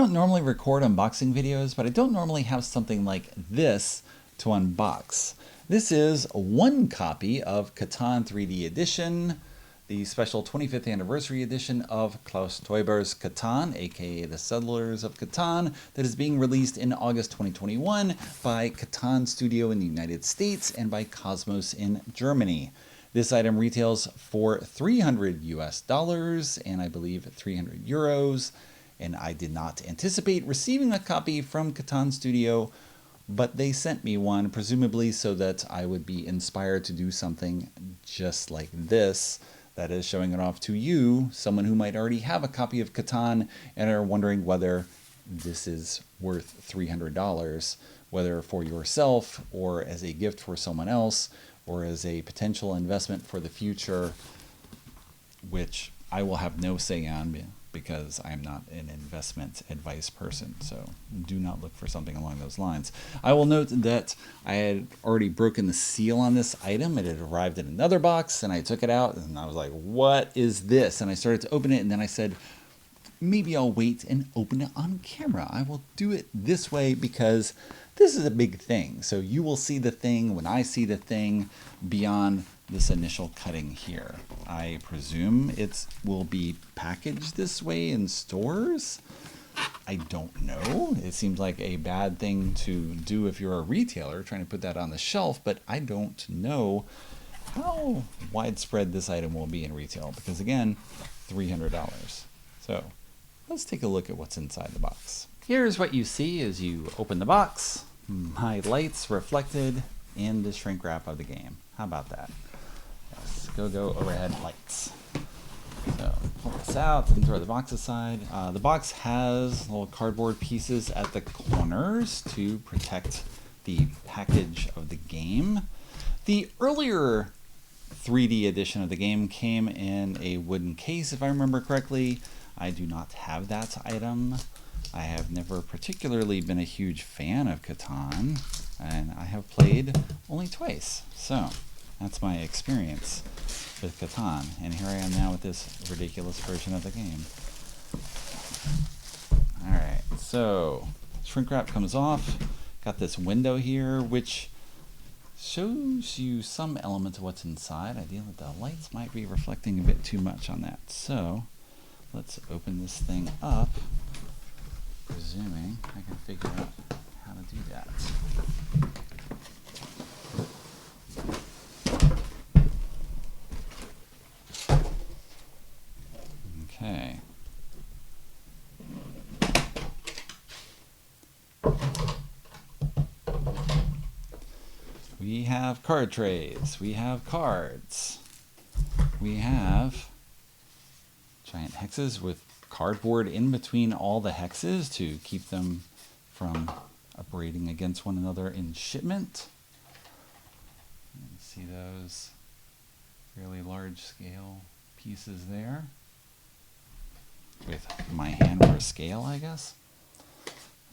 don't normally record unboxing videos, but I don't normally have something like this to unbox. This is one copy of Catan 3D Edition, the special 25th anniversary edition of Klaus Teuber's Catan, aka The Settlers of Catan, that is being released in August 2021 by Catan Studio in the United States and by KOSMOS in Germany. This item retails for $300 US and I believe 300 euros. And I did not anticipate receiving a copy from Catan Studio, but they sent me one, presumably so that I would be inspired to do something just like this. That is, showing it off to you, someone who might already have a copy of Catan and are wondering whether this is worth $300, whether for yourself or as a gift for someone else or as a potential investment for the future, which I will have no say on because I am not an investment advice person, so do not look for something along those lines. I will note that I had already broken the seal on this item. It had arrived in another box, and I took it out, and I was like, what is this? And I started to open it, and then I said, maybe I'll wait and open it on camera. I will do it this way because this is a big thing. So you will see the thing when I see the thing beyond this initial cutting here. I presume it will be packaged this way in stores. I don't know. It seems like a bad thing to do if you're a retailer trying to put that on the shelf, but I don't know how widespread this item will be in retail because, again, $300. So let's take a look at what's inside the box. Here's what you see as you open the box. My lights reflected in the shrink wrap of the game. How about that? Yes, go overhead lights. So pull this out and throw the box aside. The box has little cardboard pieces at the corners to protect the package of the game. The earlier 3D edition of the game came in a wooden case, if I remember correctly. I do not have that item. I have never particularly been a huge fan of Catan, and I have played only twice. So that's my experience with Catan, and here I am now with this ridiculous version of the game. Alright, so shrink wrap comes off. Got this window here, which shows you some element of what's inside. I feel that the lights might be reflecting a bit too much on that. So let's open this thing up, presuming I can figure out how to do that. Okay. We have card trays, we have cards, we have giant hexes with cardboard in between all the hexes to keep them from abrading against one another in shipment. You can see those fairly large scale pieces there with my hand for a scale, I guess.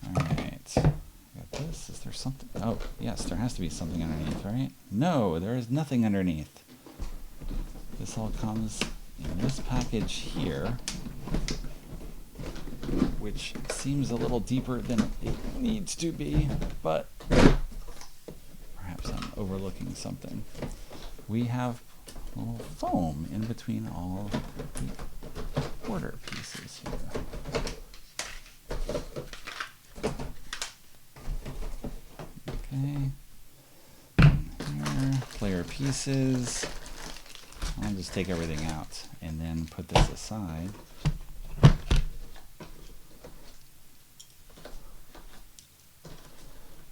Alright, got this. Is there something? Oh, yes, there has to be something underneath, right? No, there is nothing underneath. This all comes in this package here, which seems a little deeper than it needs to be, but perhaps I'm overlooking something. We have a little foam in between all the border pieces here. Okay. Here, player pieces. I'll just take everything out and then put this aside.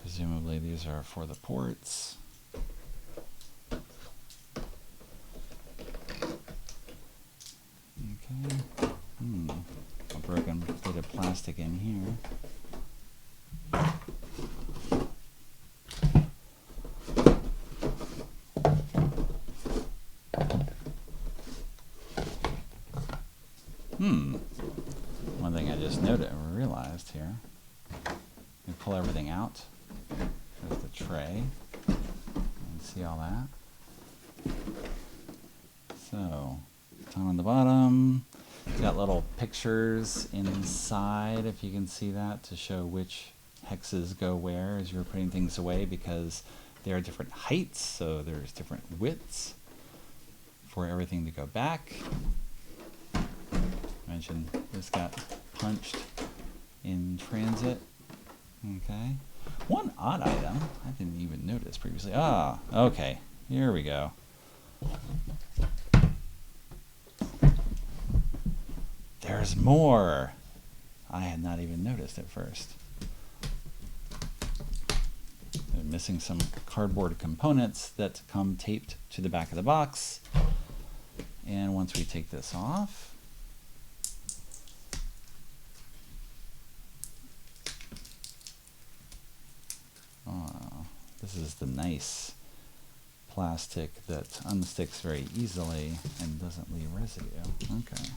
Presumably these are for the ports. Okay. A broken bit of plastic in here. One thing I just noted or realized here. You pull everything out. There's the tray. You can see all that. So, Catan on the bottom. It's got little pictures inside, if you can see that, to show which hexes go where as you're putting things away, because there are different heights, so there's different widths for everything to go back. I mentioned this got punched in transit. Okay. One odd item I didn't even notice previously. Ah, okay. Here we go. There's more. I had not even noticed at first. They're missing some cardboard components that come taped to the back of the box. And once we take this off, this is the nice plastic that unsticks very easily and doesn't leave residue. Okay,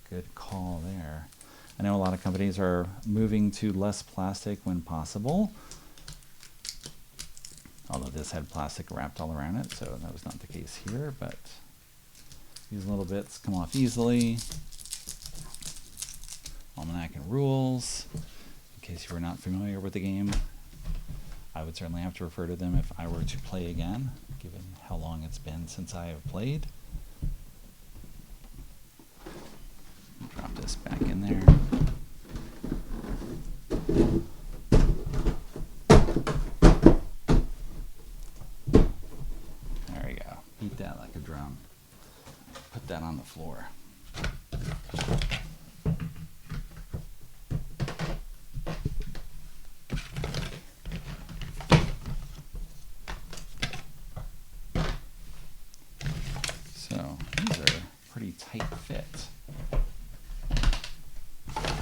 good call there. I know a lot of companies are moving to less plastic when possible, although this had plastic wrapped all around it, so that was not the case here, but these little bits come off easily. Almanac and rules, in case you were not familiar with the game. I would certainly have to refer to them if I were to play again, given how long it's been since I have played. Drop this back in there. There we go. Beat that like a drum. Put that on the floor. So these are pretty tight fit.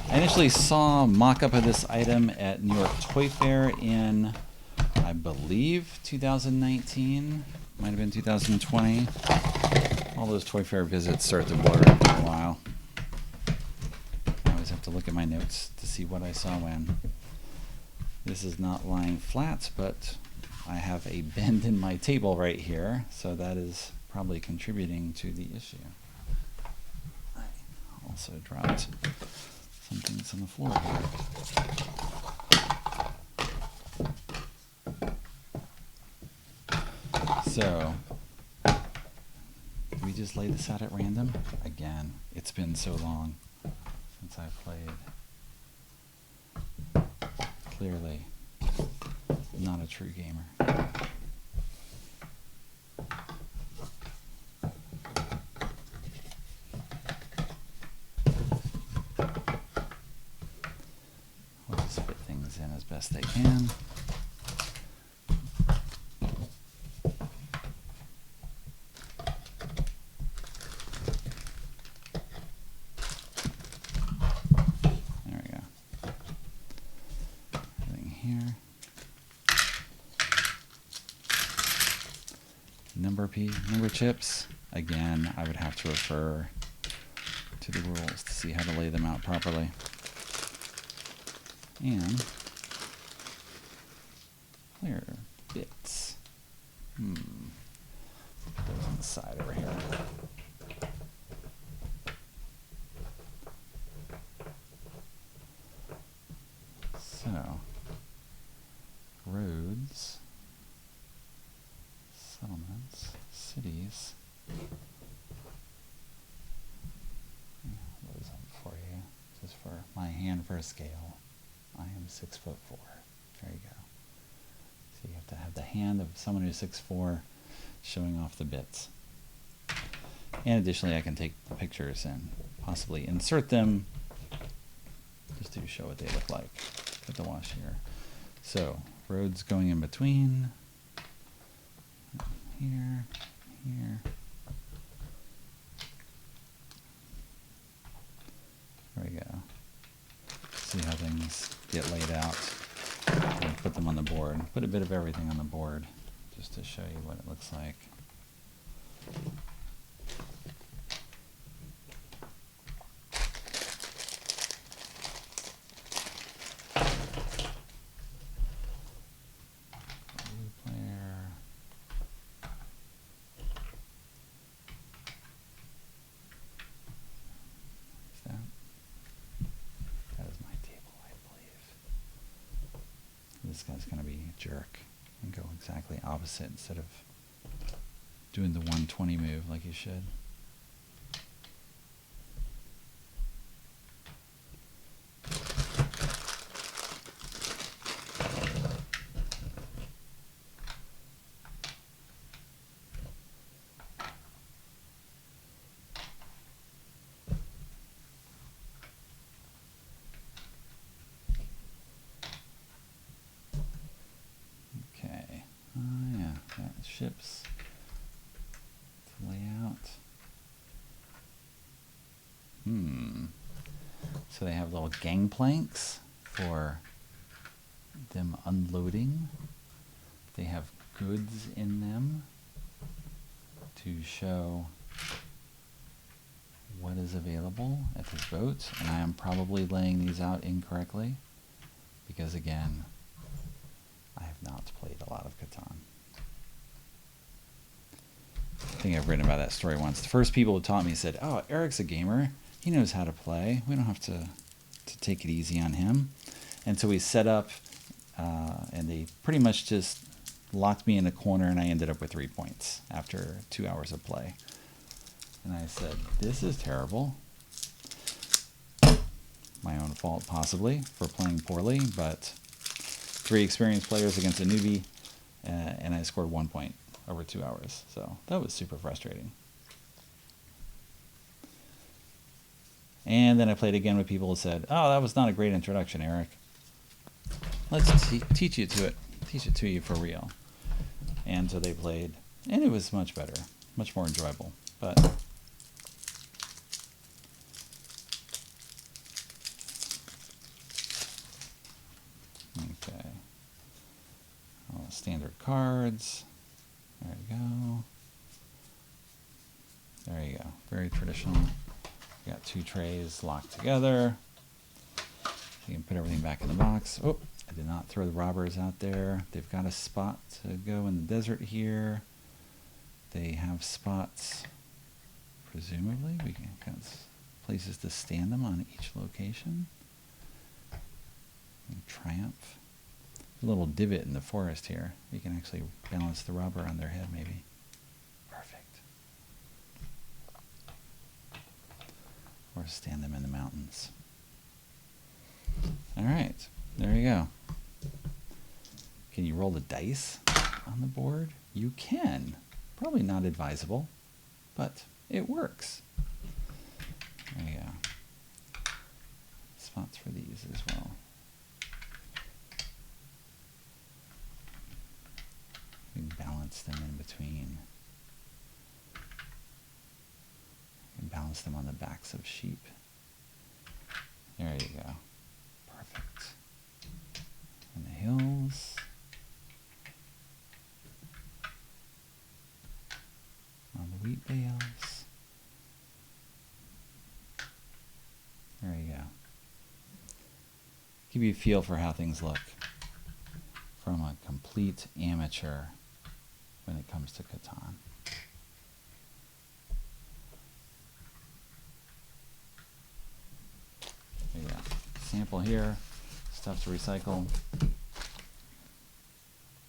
I initially saw a mock-up of this item at New York Toy Fair in, I believe, 2019. Might have been 2020. All those Toy Fair visits start to blur after a while. I always have to look at my notes to see what I saw when. This is not lying flat, but I have a bend in my table right here, so that is probably contributing to the issue. I also dropped some things on the floor here. So, do we just lay this out at random? Again, it's been so long since I've played. Clearly, not a true gamer. I'll just fit things in as best I can. There we go. Everything here. Number chips. Again, I would have to refer to the rules to see how to lay them out properly. And clear bits. Put those on the side over here. So, roads, settlements, cities. Those up for you, just for my hand for a scale. I am 6'4". There you go. So you have to have the hand of someone who's 6'4", showing off the bits. And additionally, I can take pictures and possibly insert them just to show what they look like. Put the wash here. So roads going in between. Here, here. There we go. See how things get laid out. And put them on the board. Put a bit of everything on the board just to show you what it looks like. this guy's going to be a jerk and go exactly opposite instead of doing the 120 move like you should. Okay. Oh yeah, got ships to lay out. So they have little gangplanks for them unloading. They have goods in them to show what is available at this boat. And I am probably laying these out incorrectly because, again, I have not played a lot of Catan. I think I've written about that story once. The first people who taught me said, "Oh, Eric's a gamer. He knows how to play. We don't have to take it easy on him." And so we set up, and they pretty much just locked me in a corner, and I ended up with 3 points after 2 hours of play. And I said, "This is terrible." My own fault, possibly, for playing poorly, but 3 experienced players against a newbie, and I scored 1 point over 2 hours. So that was super frustrating. And then I played again with people who said, "Oh, that was not a great introduction, Eric. Let's teach it to you for real." And so they played, and it was much better, much more enjoyable. But okay, all the standard cards. There you go. There you go. Very traditional. We got 2 trays locked together. You can put everything back in the box. Oh, I did not throw the robbers out there. They've got a spot to go in the desert here. They have spots, presumably. We can got places to stand them on each location. And Triumph. A little divot in the forest here. You can actually balance the robber on their head, maybe. Perfect. Or stand them in the mountains. All right, there you go. Can you roll the dice on the board? You can. Probably not advisable, but it works. There you go. Spots for these as well. We can balance them in between. We can balance them on the backs of sheep. There you go. Perfect. And the hills. On the wheat bales. There you go. Give you a feel for how things look from a complete amateur when it comes to Catan. There you go. Sample here, stuff to recycle.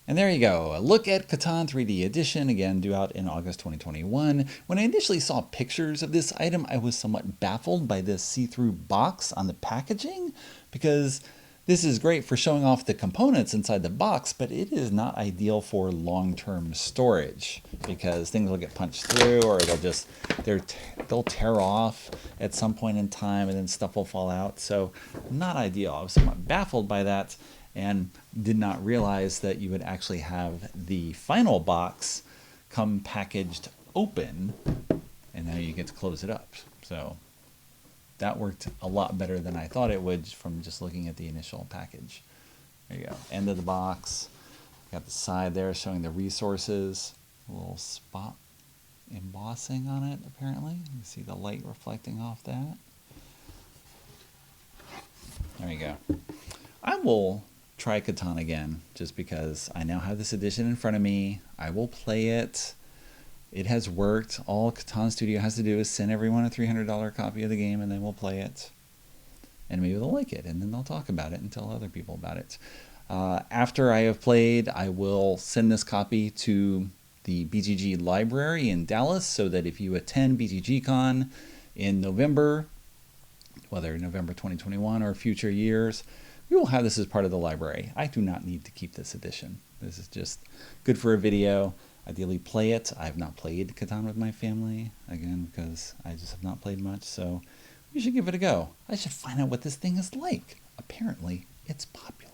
And there you go, a look at Catan 3D Edition, again due out in August 2021. When I initially saw pictures of this item, I was somewhat baffled by this see-through box on the packaging, because this is great for showing off the components inside the box, but it is not ideal for long-term storage because things will get punched through, or they'll tear off at some point in time, and then stuff will fall out. So not ideal. I was somewhat baffled by that and did not realize that you would actually have the final box come packaged open, and now you get to close it up. So that worked a lot better than I thought it would from just looking at the initial package. There you go. End of the box. Got the side there showing the resources. A little spot embossing on it, apparently. You see the light reflecting off that. There you go. I will try Catan again, just because I now have this edition in front of me. I will play it. It has worked. All Catan Studio has to do is send everyone a $300 copy of the game, and then we'll play it. And maybe they'll like it, and then they'll talk about it and tell other people about it. After I have played, I will send this copy to the BGG library in Dallas so that if you attend BGGCon in November, whether November 2021 or future years, we will have this as part of the library. I do not need to keep this edition. This is just good for a video. Ideally play it. I have not played Catan with my family, again, because I just have not played much, so you should give it a go. I should find out what this thing is like. Apparently, it's popular.